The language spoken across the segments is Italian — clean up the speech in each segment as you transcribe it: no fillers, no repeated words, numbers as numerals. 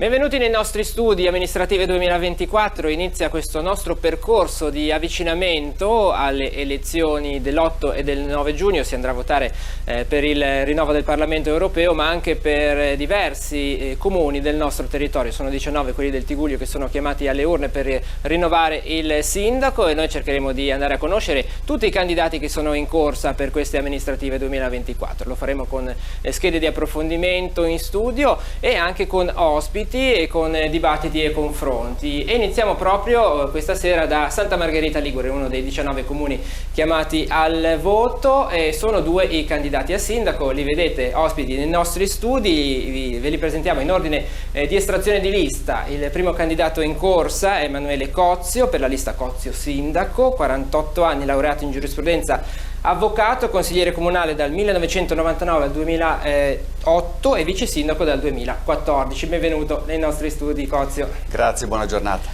Benvenuti nei nostri studi amministrative 2024. Inizia questo nostro percorso di avvicinamento alle elezioni dell'8 e del 9 giugno. Si andrà a votare per il rinnovo del Parlamento europeo, ma anche per diversi comuni del nostro territorio. Sono 19 quelli del Tigullio che sono chiamati alle urne per rinnovare il sindaco, e noi cercheremo di andare a conoscere tutti i candidati che sono in corsa per queste amministrative 2024. Lo faremo con schede di approfondimento in studio e anche con ospiti e con dibattiti e confronti. E iniziamo proprio questa sera da Santa Margherita Ligure, uno dei 19 comuni chiamati al voto, e sono due i candidati a sindaco. Li vedete ospiti nei nostri studi, ve li presentiamo in ordine di estrazione di lista. Il primo candidato in corsa è Emanuele Cozio, per la lista Cozio Sindaco, 48 anni, laureato in giurisprudenza, avvocato, consigliere comunale dal 1999 al 2008 e vice sindaco dal 2014. Benvenuto nei nostri studi, Cozio. Grazie, buona giornata.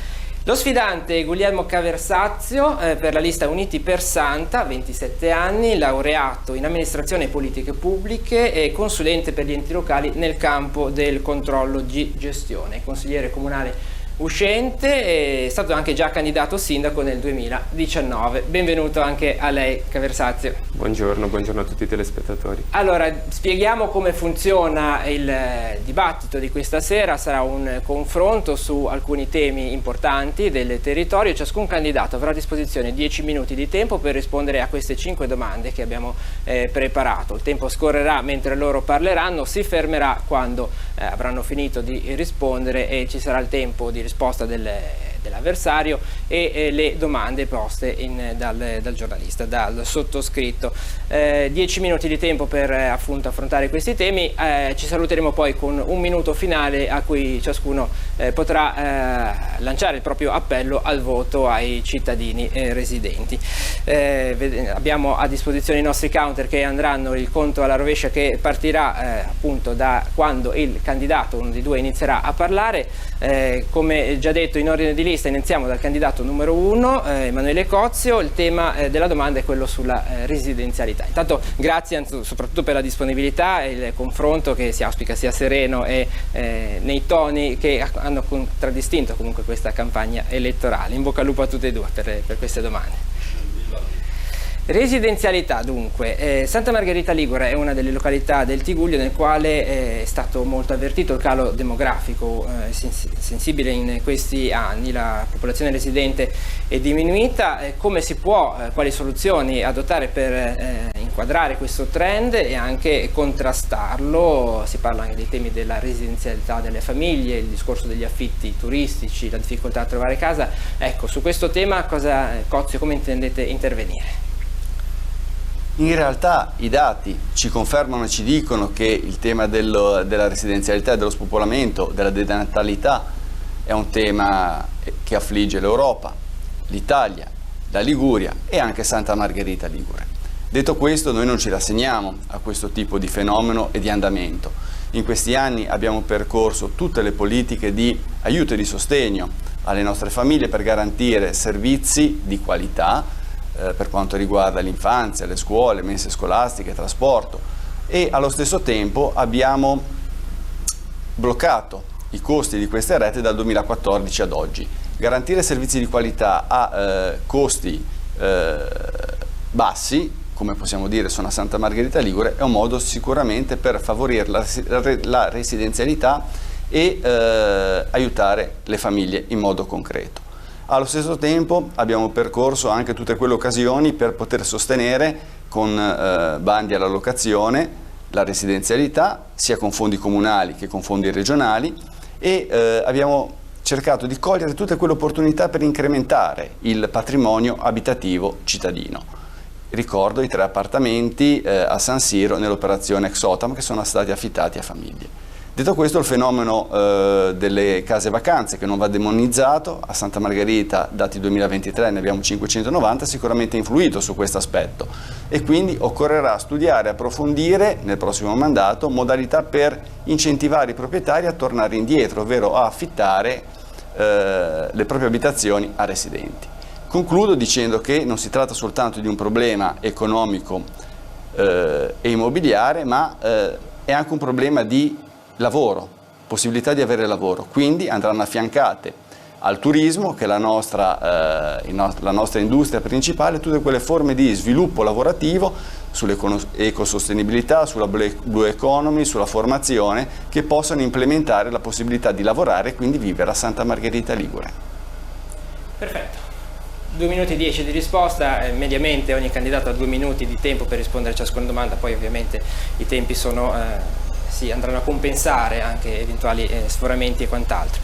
Lo sfidante Guglielmo Caversazio, per la lista Uniti per Santa, 27 anni, laureato in amministrazione e politiche pubbliche e consulente per gli enti locali nel campo del controllo di gestione, consigliere comunale uscente, è stato anche già candidato sindaco nel 2019. Benvenuto anche a lei, Caversazio. Buongiorno a tutti i telespettatori. Allora, spieghiamo come funziona il dibattito di questa sera. Sarà un confronto su alcuni temi importanti del territorio. Ciascun candidato avrà a disposizione 10 minuti di tempo per rispondere a queste 5 domande che abbiamo preparato. Il tempo scorrerà mentre loro parleranno, si fermerà quando avranno finito di rispondere e ci sarà il tempo di risposta dell'avversario e le domande poste dal giornalista, dal sottoscritto. 10 minuti di tempo per appunto affrontare questi temi. Ci saluteremo poi con un minuto finale a cui ciascuno potrà lanciare il proprio appello al voto ai cittadini residenti. Abbiamo a disposizione i nostri counter che andranno il conto alla rovescia, che partirà appunto da quando il candidato, uno dei due, inizierà a parlare. Come già detto, in ordine di lista iniziamo dal candidato numero 1, Emanuele Cozio. Il tema della domanda è quello sulla residenzialità. Intanto grazie soprattutto per la disponibilità e il confronto che si auspica sia sereno e nei toni che hanno contraddistinto comunque questa campagna elettorale. In bocca al lupo a tutti e due per queste domande. Residenzialità dunque. Santa Margherita Ligure è una delle località del Tigullio nel quale è stato molto avvertito il calo demografico sensibile in questi anni. La popolazione residente è diminuita. Come si può, quali soluzioni adottare per inquadrare questo trend e anche contrastarlo? Si parla anche dei temi della residenzialità delle famiglie, il discorso degli affitti turistici, la difficoltà a trovare casa. Ecco, su questo tema Cozio, come intendete intervenire? In realtà i dati ci confermano e ci dicono che il tema della residenzialità, dello spopolamento, della denatalità è un tema che affligge l'Europa, l'Italia, la Liguria e anche Santa Margherita Ligure. Detto questo, noi non ci rassegniamo a questo tipo di fenomeno e di andamento. In questi anni abbiamo percorso tutte le politiche di aiuto e di sostegno alle nostre famiglie per garantire servizi di qualità per quanto riguarda l'infanzia, le scuole, mense scolastiche, trasporto, e allo stesso tempo abbiamo bloccato i costi di queste rete dal 2014 ad oggi. Garantire servizi di qualità a costi bassi, come possiamo dire sono a Santa Margherita Ligure, è un modo sicuramente per favorire la residenzialità e aiutare le famiglie in modo concreto. Allo stesso tempo abbiamo percorso anche tutte quelle occasioni per poter sostenere con bandi alla locazione la residenzialità, sia con fondi comunali che con fondi regionali, e abbiamo cercato di cogliere tutte quelle opportunità per incrementare il patrimonio abitativo cittadino. Ricordo i 3 appartamenti a San Siro nell'operazione Exotam che sono stati affittati a famiglie. Detto questo, il fenomeno delle case vacanze, che non va demonizzato, a Santa Margherita, dati 2023, ne abbiamo 590, sicuramente ha influito su questo aspetto, e quindi occorrerà studiare e approfondire nel prossimo mandato modalità per incentivare i proprietari a tornare indietro, ovvero a affittare le proprie abitazioni a residenti. Concludo dicendo che non si tratta soltanto di un problema economico e immobiliare, ma è anche un problema di lavoro, possibilità di avere lavoro, quindi andranno affiancate al turismo, che è la nostra industria principale, tutte quelle forme di sviluppo lavorativo sull'ecosostenibilità, sulla blue economy, sulla formazione, che possano implementare la possibilità di lavorare e quindi vivere a Santa Margherita Ligure. Perfetto. 2 minuti e 10 di risposta, mediamente ogni candidato ha 2 minuti di tempo per rispondere a ciascuna domanda, poi ovviamente i tempi andranno a compensare anche eventuali sforamenti e quant'altro.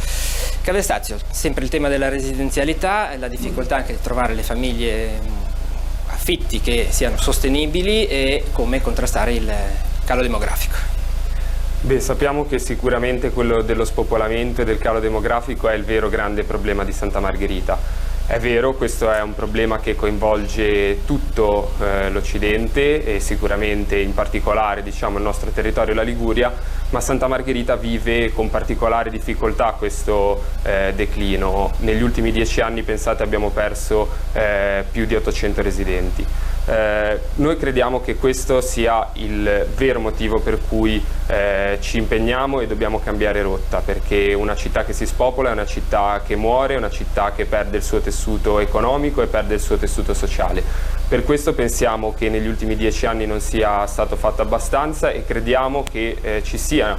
Caversazio, sempre il tema della residenzialità e la difficoltà anche di trovare le famiglie affitti che siano sostenibili e come contrastare il calo demografico. Beh, sappiamo che sicuramente quello dello spopolamento e del calo demografico è il vero grande problema di Santa Margherita. È vero, questo è un problema che coinvolge tutto l'Occidente e sicuramente in particolare il nostro territorio, la Liguria, ma Santa Margherita vive con particolare difficoltà questo declino. Negli ultimi 10 anni, pensate, abbiamo perso più di 800 residenti. Noi crediamo che questo sia il vero motivo per cui ci impegniamo e dobbiamo cambiare rotta, perché una città che si spopola è una città che muore, è una città che perde il suo tessuto economico e perde il suo tessuto sociale. Per questo pensiamo che negli ultimi 10 anni non sia stato fatto abbastanza e crediamo che ci siano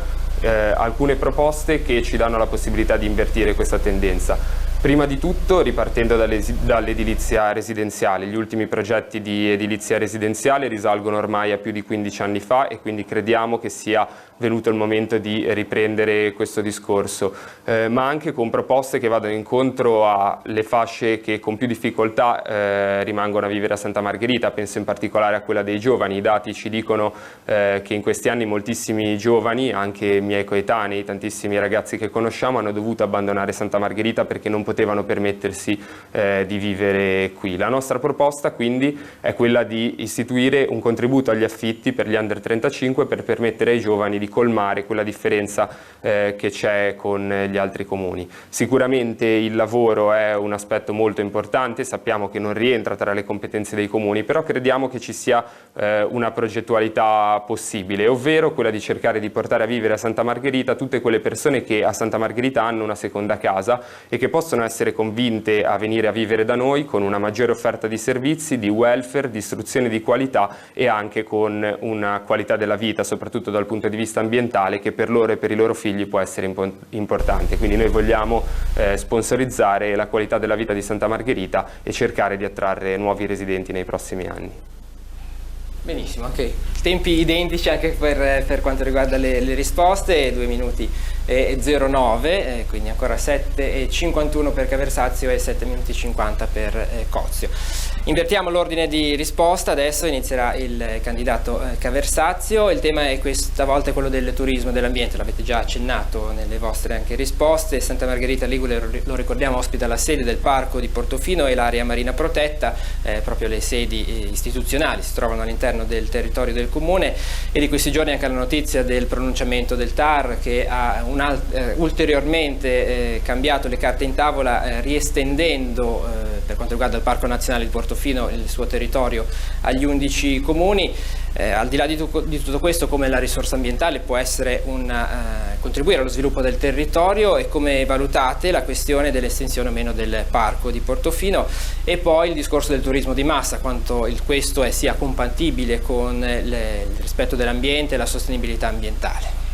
alcune proposte che ci danno la possibilità di invertire questa tendenza. Prima di tutto ripartendo dall'edilizia residenziale. Gli ultimi progetti di edilizia residenziale risalgono ormai a più di 15 anni fa e quindi crediamo che sia venuto il momento di riprendere questo discorso, ma anche con proposte che vadano incontro alle fasce che con più difficoltà rimangono a vivere a Santa Margherita. Penso in particolare a quella dei giovani. I dati ci dicono che in questi anni moltissimi giovani, anche miei coetanei, tantissimi ragazzi che conosciamo, hanno dovuto abbandonare Santa Margherita perché non potevano permettersi di vivere qui. La nostra proposta quindi è quella di istituire un contributo agli affitti per gli under 35 per permettere ai giovani di colmare quella differenza che c'è con gli altri comuni. Sicuramente il lavoro è un aspetto molto importante, sappiamo che non rientra tra le competenze dei comuni, però crediamo che ci sia una progettualità possibile, ovvero quella di cercare di portare a vivere a Santa Margherita tutte quelle persone che a Santa Margherita hanno una seconda casa e che possono essere convinte a venire a vivere da noi con una maggiore offerta di servizi, di welfare, di istruzione di qualità e anche con una qualità della vita, soprattutto dal punto di vista ambientale, che per loro e per i loro figli può essere importante. Quindi noi vogliamo sponsorizzare la qualità della vita di Santa Margherita e cercare di attrarre nuovi residenti nei prossimi anni. Benissimo, ok. Tempi identici anche per quanto riguarda le risposte, 2 minuti e 09, quindi ancora 7,51 per Caversazio e 7 minuti e 50 per Cozio. Invertiamo l'ordine di risposta, adesso inizierà il candidato Caversazio. Il tema è questa volta quello del turismo e dell'ambiente, l'avete già accennato nelle vostre anche risposte. Santa Margherita Ligure, lo ricordiamo, ospita la sede del Parco di Portofino e l'area marina protetta, proprio le sedi istituzionali si trovano all'interno del territorio del comune, e di questi giorni anche la notizia del pronunciamento del TAR che ha ulteriormente cambiato le carte in tavola, riestendendo per quanto riguarda il Parco Nazionale di Portofino il suo territorio agli 11 comuni. Al di là di tutto questo, come la risorsa ambientale può essere contribuire allo sviluppo del territorio, e come valutate la questione dell'estensione o meno del parco di Portofino, e poi il discorso del turismo di massa, quanto questo sia compatibile con il rispetto dell'ambiente e la sostenibilità ambientale.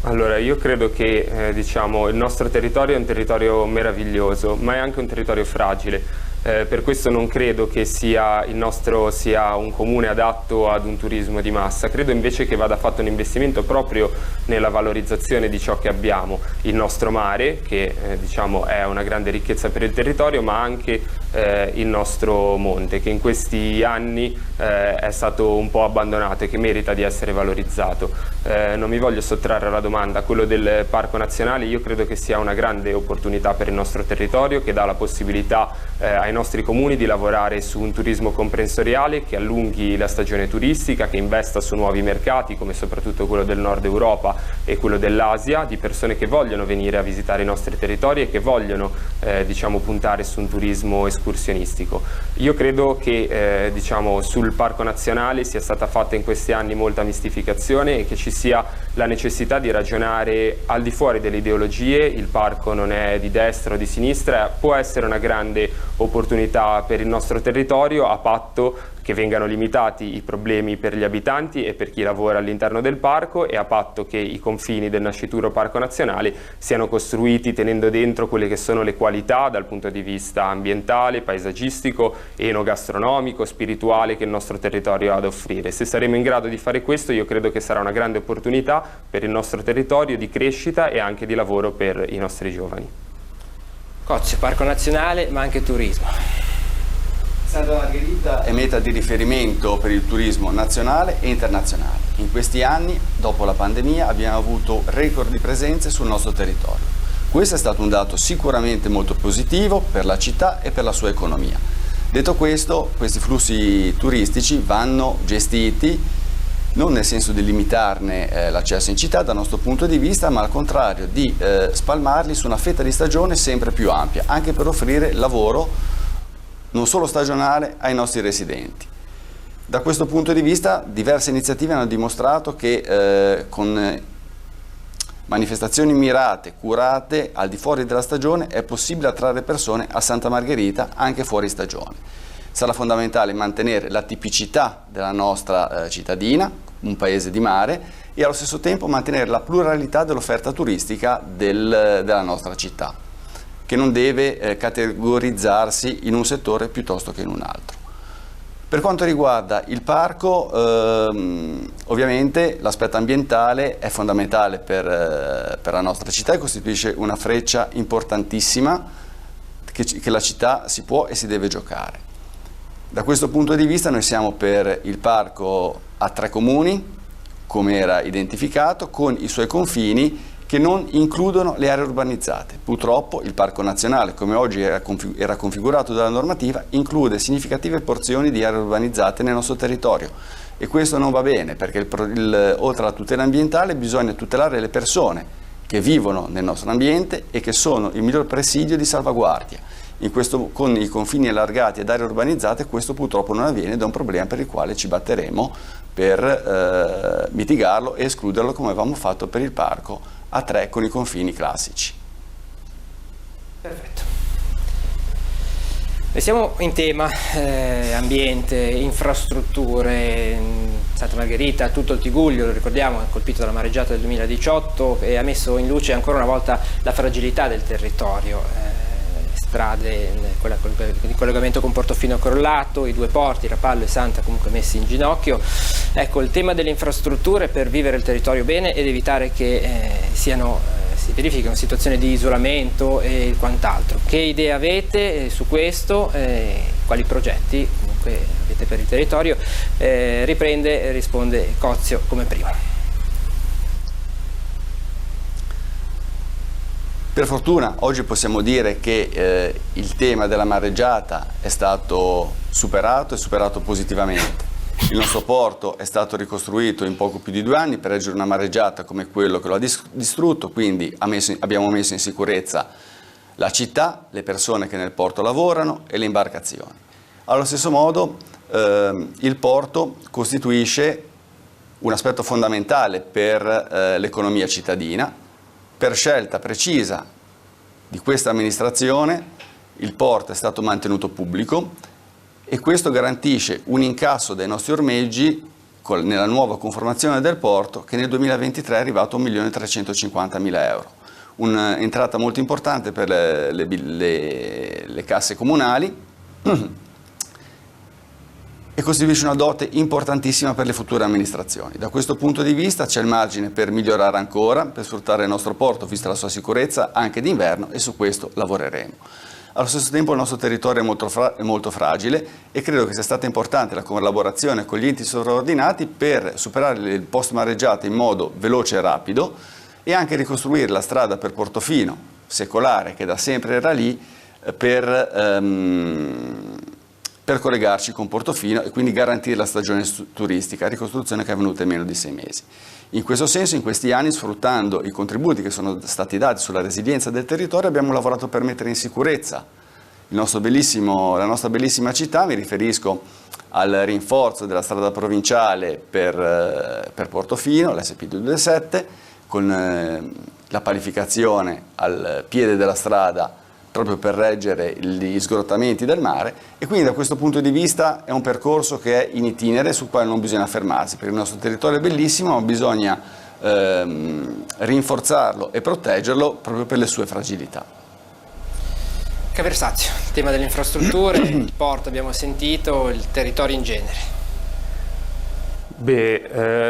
Allora, io credo che il nostro territorio è un territorio meraviglioso, ma è anche un territorio fragile. Per questo non credo che il nostro sia un comune adatto ad un turismo di massa. Credo invece che vada fatto un investimento proprio nella valorizzazione di ciò che abbiamo, il nostro mare, che è una grande ricchezza per il territorio, ma anche il nostro monte, che in questi anni è stato un po' abbandonato e che merita di essere valorizzato. Non mi voglio sottrarre alla domanda. Quello del Parco Nazionale io credo che sia una grande opportunità per il nostro territorio, che dà la possibilità ai nostri comuni di lavorare su un turismo comprensoriale che allunghi la stagione turistica, che investa su nuovi mercati come soprattutto quello del nord Europa e quello dell'Asia, di persone che vogliono venire a visitare i nostri territori e che vogliono puntare su un turismo escursionistico. Io credo che sul Parco Nazionale sia stata fatta in questi anni molta mistificazione e che ci sia la necessità di ragionare al di fuori delle ideologie. Il parco non è di destra o di sinistra, può essere una grande opportunità per il nostro territorio, a patto che vengano limitati i problemi per gli abitanti e per chi lavora all'interno del parco, e a patto che i confini del nascituro parco nazionale siano costruiti tenendo dentro quelle che sono le qualità dal punto di vista ambientale, paesaggistico, enogastronomico, spirituale che il nostro territorio ha da offrire. Se saremo in grado di fare questo, io credo che sarà una grande opportunità per il nostro territorio di crescita e anche di lavoro per i nostri giovani. Cozio, parco nazionale ma anche turismo. Santa Margherita è meta di riferimento per il turismo nazionale e internazionale. In questi anni, dopo la pandemia, abbiamo avuto record di presenze sul nostro territorio. Questo è stato un dato sicuramente molto positivo per la città e per la sua economia. Detto questo, questi flussi turistici vanno gestiti non nel senso di limitarne l'accesso in città dal nostro punto di vista, ma al contrario di spalmarli su una fetta di stagione sempre più ampia, anche per offrire lavoro non solo stagionale ai nostri residenti. Da questo punto di vista diverse iniziative hanno dimostrato che con manifestazioni mirate, curate, al di fuori della stagione è possibile attrarre persone a Santa Margherita anche fuori stagione. Sarà fondamentale mantenere la tipicità della nostra cittadina, un paese di mare, e allo stesso tempo mantenere la pluralità dell'offerta turistica della nostra città, che non deve categorizzarsi in un settore piuttosto che in un altro. Per quanto riguarda il parco, ovviamente l'aspetto ambientale è fondamentale per la nostra città e costituisce una freccia importantissima che la città si può e si deve giocare. Da questo punto di vista noi siamo per il parco a 3 comuni, come era identificato, con i suoi confini che non includono le aree urbanizzate. Purtroppo il Parco Nazionale, come oggi era configurato dalla normativa, include significative porzioni di aree urbanizzate nel nostro territorio, e questo non va bene, perché oltre alla tutela ambientale bisogna tutelare le persone che vivono nel nostro ambiente e che sono il miglior presidio di salvaguardia. Con i confini allargati ad aree urbanizzate questo purtroppo non avviene, ed è un problema per il quale ci batteremo per mitigarlo e escluderlo, come avevamo fatto per il parco a 3 con i confini classici. Perfetto. Siamo in tema ambiente, infrastrutture. Santa Margherita, tutto il Tigullio, lo ricordiamo, è colpito dalla mareggiata del 2018 e ha messo in luce ancora una volta la fragilità del territorio. Strade, il collegamento con Portofino crollato, i 2 porti, Rapallo e Santa comunque messi in ginocchio. Ecco, il tema delle infrastrutture per vivere il territorio bene ed evitare che si verifichino situazioni di isolamento e quant'altro. Che idee avete su questo? Quali progetti comunque avete per il territorio? Riprende e risponde Cozio come prima. Per fortuna oggi possiamo dire che il tema della mareggiata è stato superato e superato positivamente. Il nostro porto è stato ricostruito in poco più di 2 anni per reggere una mareggiata come quello che lo ha distrutto, quindi abbiamo messo in sicurezza la città, le persone che nel porto lavorano e le imbarcazioni. Allo stesso modo il porto costituisce un aspetto fondamentale per l'economia cittadina. Per scelta precisa di questa amministrazione il porto è stato mantenuto pubblico e questo garantisce un incasso dai nostri ormeggi nella nuova conformazione del porto, che nel 2023 è arrivato a 1.350.000 euro. Un'entrata molto importante per le casse comunali e costituisce una dote importantissima per le future amministrazioni. Da questo punto di vista c'è il margine per migliorare ancora, per sfruttare il nostro porto, vista la sua sicurezza, anche d'inverno, e su questo lavoreremo. Allo stesso tempo il nostro territorio è molto fragile e credo che sia stata importante la collaborazione con gli enti sovraordinati per superare il post mareggiata in modo veloce e rapido, e anche ricostruire la strada per Portofino, secolare, che da sempre era lì, per collegarci con Portofino e quindi garantire la stagione turistica, ricostruzione che è avvenuta in meno di 6 mesi. In questo senso, in questi anni, sfruttando i contributi che sono stati dati sulla resilienza del territorio, abbiamo lavorato per mettere in sicurezza la nostra bellissima città. Mi riferisco al rinforzo della strada provinciale per Portofino, l'SP227, con la palificazione al piede della strada proprio per reggere gli sgrottamenti del mare, e quindi da questo punto di vista è un percorso che è in itinere, sul quale non bisogna fermarsi, perché il nostro territorio è bellissimo, ma bisogna rinforzarlo e proteggerlo proprio per le sue fragilità. Caversazio, il tema delle infrastrutture, il porto abbiamo sentito, il territorio in genere.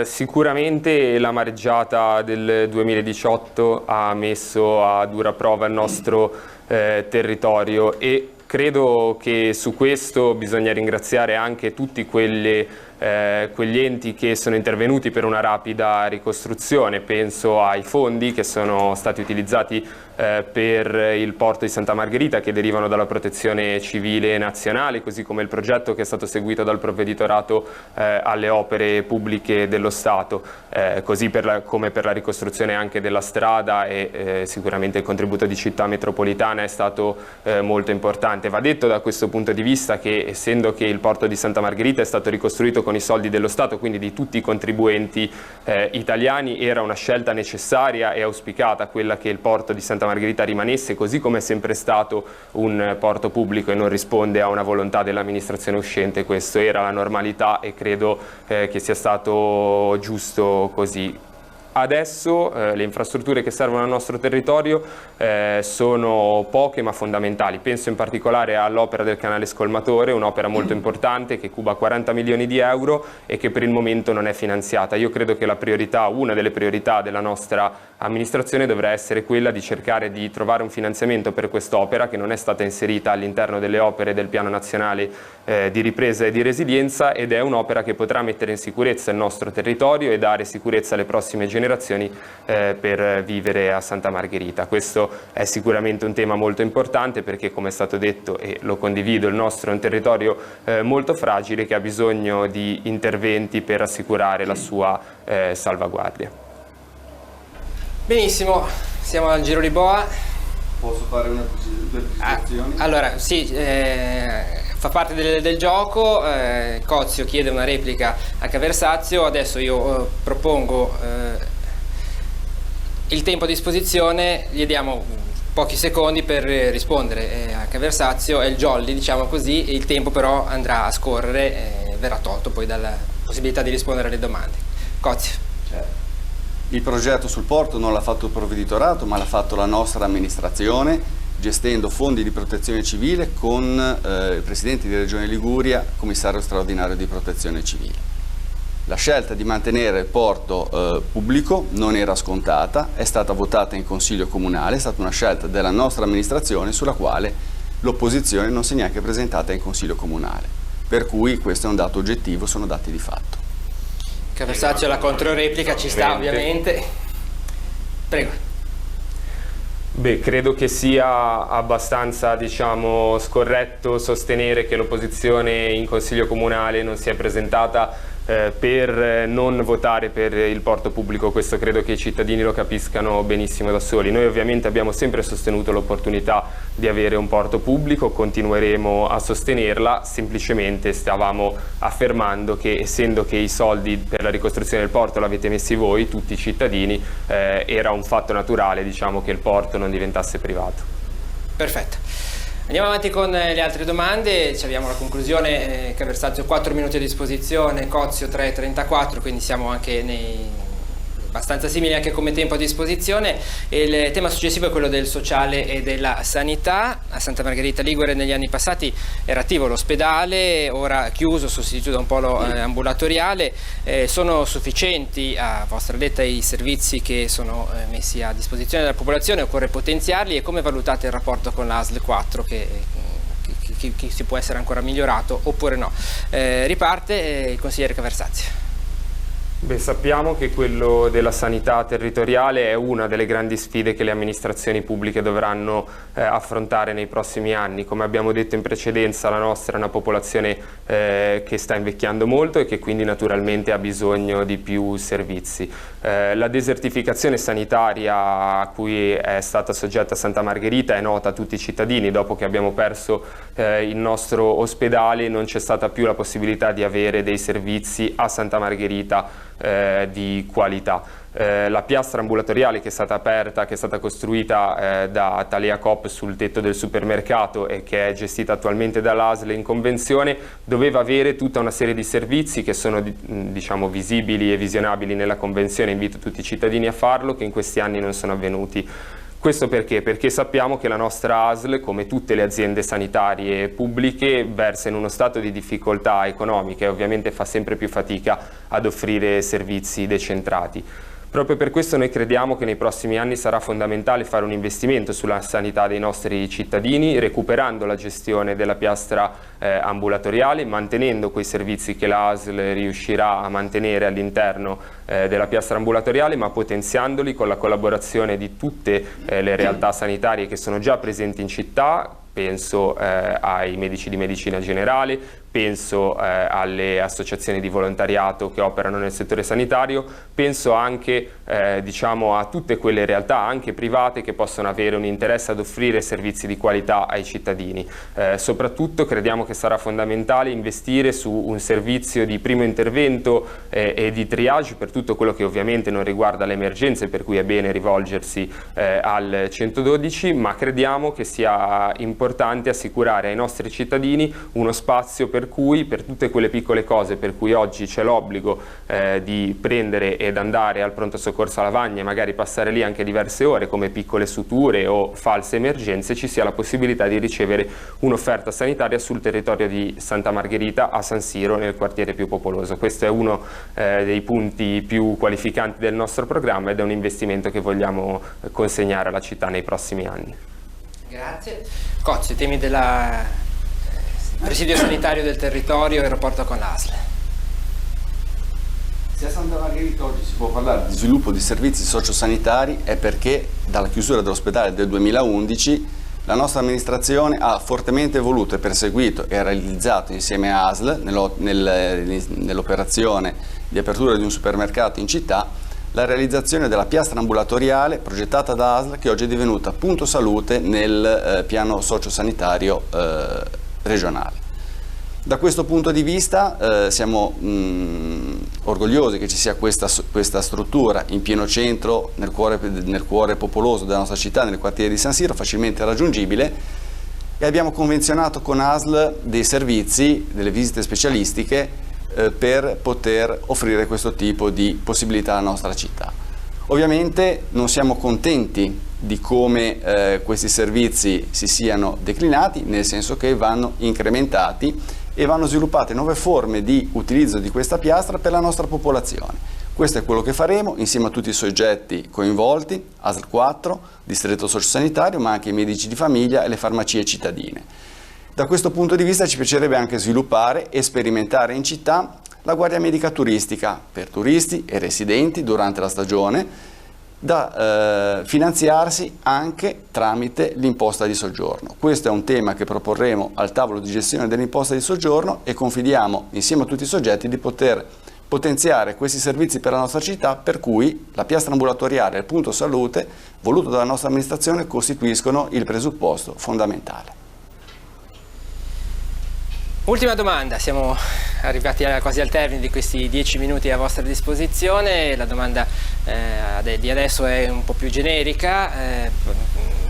Sicuramente la mareggiata del 2018 ha messo a dura prova il nostro territorio, e credo che su questo bisogna ringraziare anche tutti quegli enti che sono intervenuti per una rapida ricostruzione. Penso ai fondi che sono stati utilizzati per il porto di Santa Margherita, che derivano dalla Protezione Civile Nazionale, così come il progetto che è stato seguito dal Provveditorato alle opere pubbliche dello Stato, così come per la ricostruzione anche della strada, e sicuramente il contributo di Città Metropolitana è stato molto importante. Va detto da questo punto di vista che, essendo che il porto di Santa Margherita è stato ricostruito con i soldi dello Stato, quindi di tutti i contribuenti italiani, era una scelta necessaria e auspicata quella che il porto di Santa Margherita rimanesse, così come è sempre stato un porto pubblico e non risponde a una volontà dell'amministrazione uscente. Questo era la normalità e credo che sia stato giusto così. Adesso le infrastrutture che servono al nostro territorio sono poche ma fondamentali. Penso in particolare all'opera del canale scolmatore, un'opera molto importante che cuba 40 milioni di euro e che per il momento non è finanziata. Io credo che la priorità, una delle priorità della nostra amministrazione, dovrà essere quella di cercare di trovare un finanziamento per quest'opera, che non è stata inserita all'interno delle opere del Piano Nazionale di Ripresa e di Resilienza, ed è un'opera che potrà mettere in sicurezza il nostro territorio e dare sicurezza alle prossime generazioni per vivere a Santa Margherita. Questo è sicuramente un tema molto importante, perché, come è stato detto e lo condivido, il nostro è un territorio molto fragile che ha bisogno di interventi per assicurare la sua salvaguardia. Benissimo, siamo al Giro di Boa. Posso fare due precisazioni? Allora, sì, fa parte del gioco. Cozio chiede una replica a Caversazio. Adesso io propongo il tempo a disposizione, gli diamo pochi secondi per rispondere a Caversazio, è il jolly, diciamo così. Il tempo però andrà a scorrere, verrà tolto poi dalla possibilità di rispondere alle domande. Cozio. Il progetto sul porto non l'ha fatto il Provveditorato, ma l'ha fatto la nostra amministrazione, gestendo fondi di protezione civile con il Presidente di Regione Liguria, Commissario straordinario di protezione civile. La scelta di mantenere il porto pubblico non era scontata, è stata votata in Consiglio Comunale, è stata una scelta della nostra amministrazione sulla quale l'opposizione non si è neanche presentata in Consiglio Comunale. Per cui questo è un dato oggettivo, sono dati di fatto. Caversazio, la controreplica ci sta ovviamente. Prego. Credo che sia abbastanza, scorretto sostenere che l'opposizione in Consiglio Comunale non si è presentata per non votare per il porto pubblico. Questo credo che i cittadini lo capiscano benissimo da soli. Noi ovviamente abbiamo sempre sostenuto l'opportunità di avere un porto pubblico, continueremo a sostenerla, semplicemente stavamo affermando che, essendo che i soldi per la ricostruzione del porto l'avete messi voi, tutti i cittadini, era un fatto naturale, che il porto non diventasse privato. Perfetto. Andiamo avanti con le altre domande, ci abbiamo la conclusione. Caversazio 4 minuti a disposizione, Cozio 3,34, quindi siamo anche abbastanza simili anche come tempo a disposizione. Il tema successivo è quello del sociale e della sanità. A Santa Margherita Ligure negli anni passati era attivo l'ospedale, ora chiuso, sostituito da un polo ambulatoriale. Sono sufficienti a vostra detta i servizi che sono messi a disposizione della popolazione? Occorre potenziarli, e come valutate il rapporto con l'ASL 4 che si può essere ancora migliorato oppure no? Riparte il consigliere Caversazio. Beh, sappiamo che quello della sanità territoriale è una delle grandi sfide che le amministrazioni pubbliche dovranno affrontare nei prossimi anni. Come abbiamo detto in precedenza, la nostra è una popolazione che sta invecchiando molto e che quindi naturalmente ha bisogno di più servizi. La desertificazione sanitaria a cui è stata soggetta Santa Margherita è nota a tutti i cittadini. Dopo che abbiamo perso il nostro ospedale non c'è stata più la possibilità di avere dei servizi a Santa Margherita di qualità. La piastra ambulatoriale che è stata aperta, che è stata costruita da Thalia Coop sul tetto del supermercato e che è gestita attualmente dall'ASL in convenzione, doveva avere tutta una serie di servizi che sono diciamo visibili e visionabili nella convenzione. Invito tutti i cittadini a farlo, che in questi anni non sono avvenuti. Questo perché? Perché sappiamo che la nostra ASL, come tutte le aziende sanitarie pubbliche, versa in uno stato di difficoltà economica e ovviamente fa sempre più fatica ad offrire servizi decentrati. Proprio per questo noi crediamo che nei prossimi anni sarà fondamentale fare un investimento sulla sanità dei nostri cittadini, recuperando la gestione della piastra ambulatoriale, mantenendo quei servizi che la ASL riuscirà a mantenere all'interno della piastra ambulatoriale, ma potenziandoli con la collaborazione di tutte le realtà sanitarie che sono già presenti in città. Penso ai medici di medicina generale, penso alle associazioni di volontariato che operano nel settore sanitario, penso anche diciamo a tutte quelle realtà anche private che possono avere un interesse ad offrire servizi di qualità ai cittadini. Soprattutto crediamo che sarà fondamentale investire su un servizio di primo intervento e di triage per tutto quello che ovviamente non riguarda le emergenze, per cui è bene rivolgersi al 112, ma crediamo che sia importante assicurare ai nostri cittadini uno spazio per cui, per tutte quelle piccole cose per cui oggi c'è l'obbligo di prendere ed andare al pronto soccorso a Lavagna e magari passare lì anche diverse ore, come piccole suture o false emergenze, ci sia la possibilità di ricevere un'offerta sanitaria sul territorio di Santa Margherita a San Siro, nel quartiere più popoloso. Questo è uno dei punti più qualificanti del nostro programma ed è un investimento che vogliamo consegnare alla città nei prossimi anni. Grazie. Cozzi, temi del presidio sanitario del territorio e il rapporto con l'ASL. Se a Santa Margherita oggi si può parlare di sviluppo di servizi sociosanitari è perché dalla chiusura dell'ospedale del 2011 la nostra amministrazione ha fortemente voluto e perseguito e realizzato insieme a ASL nell'operazione di apertura di un supermercato in città la realizzazione della piastra ambulatoriale progettata da ASL, che oggi è divenuta punto salute nel piano sociosanitario regionale. Da questo punto di vista siamo orgogliosi che ci sia questa struttura in pieno centro, nel cuore popoloso della nostra città, nel quartiere di San Siro, facilmente raggiungibile, e abbiamo convenzionato con ASL dei servizi, delle visite specialistiche per poter offrire questo tipo di possibilità alla nostra città. Ovviamente non siamo contenti di come questi servizi si siano declinati, nel senso che vanno incrementati e vanno sviluppate nuove forme di utilizzo di questa piastra per la nostra popolazione. Questo è quello che faremo insieme a tutti i soggetti coinvolti, ASL 4, distretto sociosanitario, ma anche i medici di famiglia e le farmacie cittadine. Da questo punto di vista ci piacerebbe anche sviluppare e sperimentare in città la guardia medica turistica per turisti e residenti durante la stagione, da finanziarsi anche tramite l'imposta di soggiorno. Questo è un tema che proporremo al tavolo di gestione dell'imposta di soggiorno e confidiamo insieme a tutti i soggetti di poter potenziare questi servizi per la nostra città, per cui la piastra ambulatoriale e il punto salute voluto dalla nostra amministrazione costituiscono il presupposto fondamentale. Ultima domanda, siamo arrivati quasi al termine di questi 10 minuti a vostra disposizione. La domanda di adesso è un po' più generica,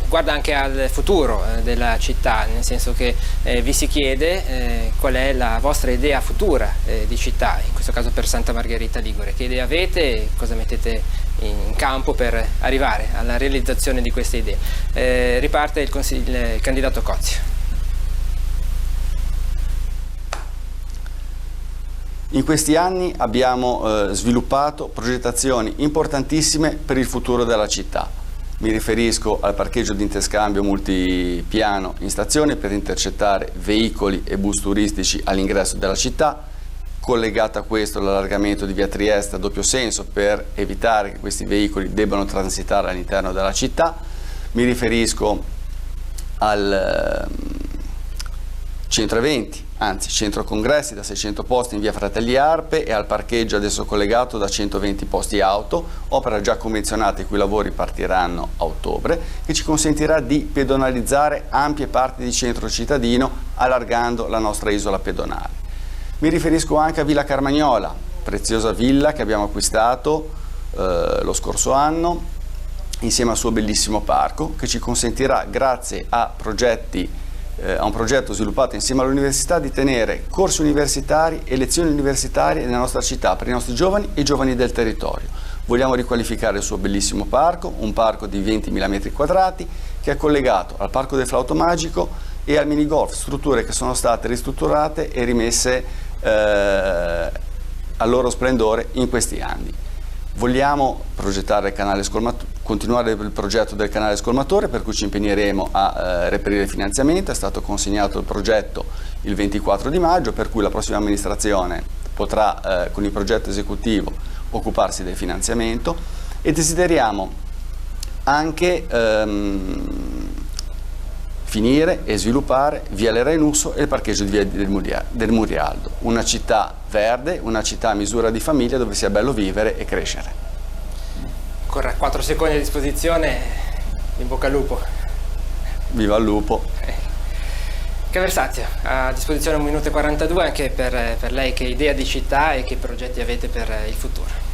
guarda anche al futuro della città, nel senso che vi si chiede qual è la vostra idea futura di città, in questo caso per Santa Margherita Ligure. Che idee avete e cosa mettete in campo per arrivare alla realizzazione di queste idee? Riparte il candidato Cozzi. In questi anni abbiamo sviluppato progettazioni importantissime per il futuro della città. Mi riferisco al parcheggio di interscambio multipiano in stazione per intercettare veicoli e bus turistici all'ingresso della città, collegato a questo l'allargamento di via Trieste a doppio senso per evitare che questi veicoli debbano transitare all'interno della città. Mi riferisco al centro eventi, anzi centro congressi da 600 posti in via Fratelli Arpe e al parcheggio adesso collegato da 120 posti auto, opera già convenzionata i cui lavori partiranno a ottobre, che ci consentirà di pedonalizzare ampie parti di centro cittadino allargando la nostra isola pedonale. Mi riferisco anche a Villa Carmagnola, preziosa villa che abbiamo acquistato lo scorso anno insieme al suo bellissimo parco, che ci consentirà, grazie a un progetto sviluppato insieme all'università, di tenere corsi universitari e lezioni universitarie nella nostra città per i nostri giovani e i giovani del territorio. Vogliamo riqualificare il suo bellissimo parco, un parco di 20.000 metri quadrati che è collegato al Parco del Flauto Magico e al minigolf, strutture che sono state ristrutturate e rimesse al loro splendore in questi anni. Vogliamo progettare il canale continuare il progetto del canale scolmatore, per cui ci impegneremo a reperire il finanziamento. È stato consegnato il progetto il 24 di maggio, per cui la prossima amministrazione potrà con il progetto esecutivo occuparsi del finanziamento, e desideriamo anche finire e sviluppare via Leranusso e il parcheggio di via del Murialdo, una città verde, una città a misura di famiglia dove sia bello vivere e crescere. Ancora 4 secondi a disposizione, in bocca al lupo. Viva il lupo! Caversazio, a disposizione 1 minuto e 42 anche per lei, che idea di città e che progetti avete per il futuro?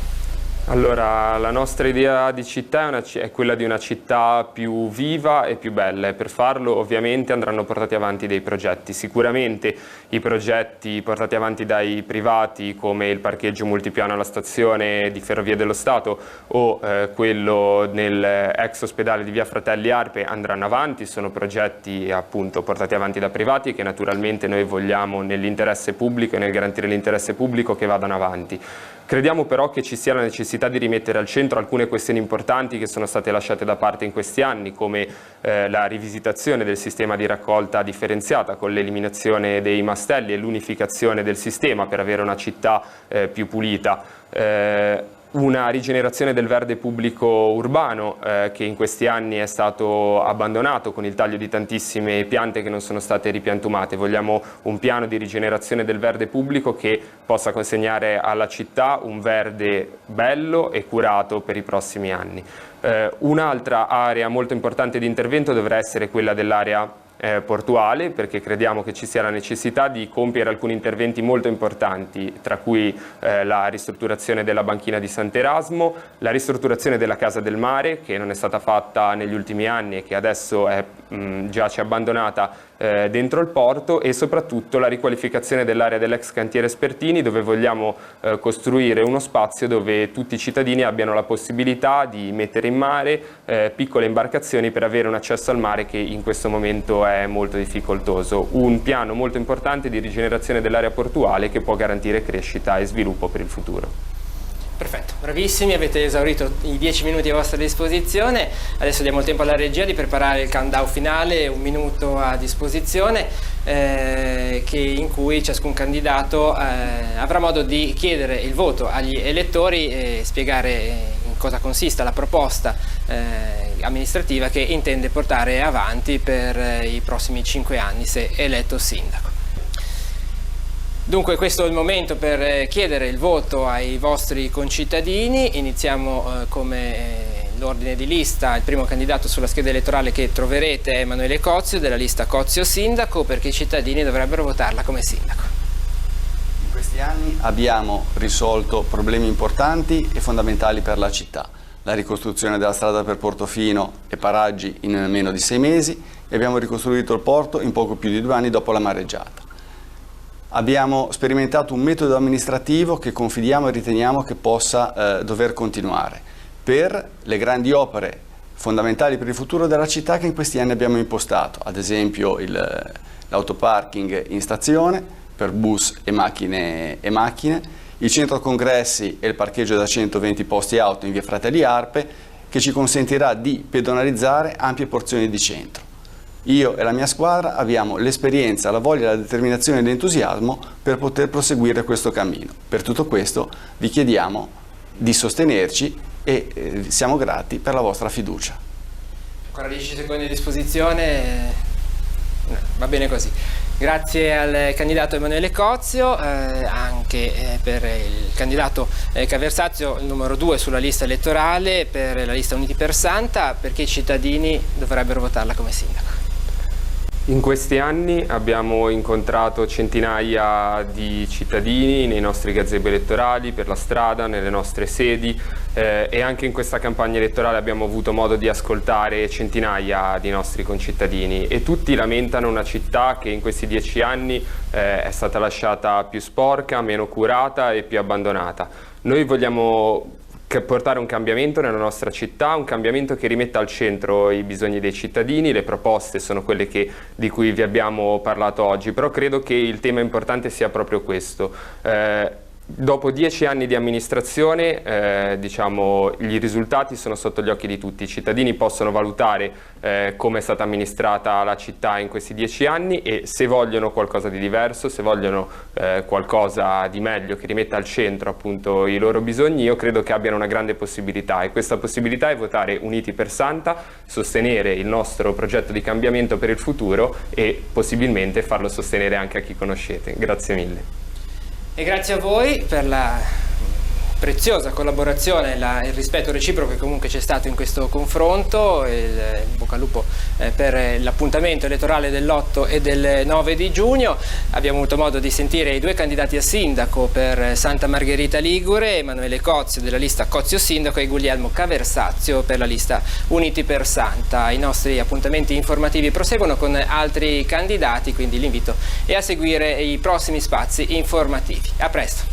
Allora, la nostra idea di città è quella di una città più viva e più bella, e per farlo ovviamente andranno portati avanti dei progetti. Sicuramente i progetti portati avanti dai privati, come il parcheggio multipiano alla stazione di Ferrovie dello Stato o quello nel ex ospedale di via Fratelli Arpe, andranno avanti. Sono progetti appunto portati avanti da privati che naturalmente noi vogliamo nell'interesse pubblico e nel garantire l'interesse pubblico che vadano avanti. Crediamo però che ci sia la necessità di rimettere al centro alcune questioni importanti che sono state lasciate da parte in questi anni, come la rivisitazione del sistema di raccolta differenziata con l'eliminazione dei mastelli e l'unificazione del sistema per avere una città più pulita. Una rigenerazione del verde pubblico urbano che in questi anni è stato abbandonato con il taglio di tantissime piante che non sono state ripiantumate. Vogliamo un piano di rigenerazione del verde pubblico che possa consegnare alla città un verde bello e curato per i prossimi anni. Un'altra area molto importante di intervento dovrà essere quella dell'area portuale, perché crediamo che ci sia la necessità di compiere alcuni interventi molto importanti, tra cui la ristrutturazione della banchina di Sant'Erasmo, la ristrutturazione della Casa del Mare, che non è stata fatta negli ultimi anni e che adesso è giace abbandonata dentro il porto, e soprattutto la riqualificazione dell'area dell'ex cantiere Spertini, dove vogliamo costruire uno spazio dove tutti i cittadini abbiano la possibilità di mettere in mare piccole imbarcazioni per avere un accesso al mare che in questo momento è molto difficoltoso. Un piano molto importante di rigenerazione dell'area portuale che può garantire crescita e sviluppo per il futuro. Perfetto, bravissimi, avete esaurito i 10 minuti a vostra disposizione. Adesso diamo il tempo alla regia di preparare il countdown finale, 1 minuto a disposizione, in cui ciascun candidato avrà modo di chiedere il voto agli elettori e spiegare in cosa consista la proposta amministrativa che intende portare avanti per i prossimi 5 anni se eletto sindaco. Dunque questo è il momento per chiedere il voto ai vostri concittadini. Iniziamo come l'ordine di lista. Il primo candidato sulla scheda elettorale che troverete è Emanuele Cozio, della lista Cozio Sindaco, perché i cittadini dovrebbero votarla come sindaco. In questi anni abbiamo risolto problemi importanti e fondamentali per la città. La ricostruzione della strada per Portofino e Paraggi in meno di 6 mesi, e abbiamo ricostruito il porto in poco più di 2 anni dopo la mareggiata. Abbiamo sperimentato un metodo amministrativo che confidiamo e riteniamo che possa dover continuare per le grandi opere fondamentali per il futuro della città che in questi anni abbiamo impostato, ad esempio l'autoparking in stazione per bus e macchine, il centro congressi e il parcheggio da 120 posti auto in via Fratelli Arpe, che ci consentirà di pedonalizzare ampie porzioni di centro. Io e la mia squadra abbiamo l'esperienza, la voglia, la determinazione e l'entusiasmo per poter proseguire questo cammino. Per tutto questo vi chiediamo di sostenerci e siamo grati per la vostra fiducia. Ancora 10 secondi a disposizione, va bene così. Grazie al candidato Emanuele Cozio, anche per il candidato Caversazio, il numero 2 sulla lista elettorale per la lista Uniti per Santa, perché i cittadini dovrebbero votarla come sindaco. In questi anni abbiamo incontrato centinaia di cittadini nei nostri gazebo elettorali, per la strada, nelle nostre sedi e anche in questa campagna elettorale abbiamo avuto modo di ascoltare centinaia di nostri concittadini e tutti lamentano una città che in questi 10 anni è stata lasciata più sporca, meno curata e più abbandonata. Noi vogliamo portare un cambiamento nella nostra città, un cambiamento che rimetta al centro i bisogni dei cittadini. Le proposte sono quelle di cui vi abbiamo parlato oggi, però credo che il tema importante sia proprio questo. Dopo 10 anni di amministrazione, diciamo, i risultati sono sotto gli occhi di tutti. I cittadini possono valutare come è stata amministrata la città in questi 10 anni e se vogliono qualcosa di diverso, se vogliono qualcosa di meglio che rimetta al centro appunto i loro bisogni, io credo che abbiano una grande possibilità, e questa possibilità è votare Uniti per Santa, sostenere il nostro progetto di cambiamento per il futuro e possibilmente farlo sostenere anche a chi conoscete. Grazie mille. E grazie a voi per la preziosa collaborazione, il rispetto reciproco che comunque c'è stato in questo confronto. In bocca al lupo per l'appuntamento elettorale dell'8 e del 9 di giugno. Abbiamo avuto modo di sentire i due candidati a sindaco per Santa Margherita Ligure, Emanuele Cozio della lista Cozio Sindaco e Guglielmo Caversazio per la lista Uniti per Santa. I nostri appuntamenti informativi proseguono con altri candidati, quindi l'invito è a seguire i prossimi spazi informativi. A presto!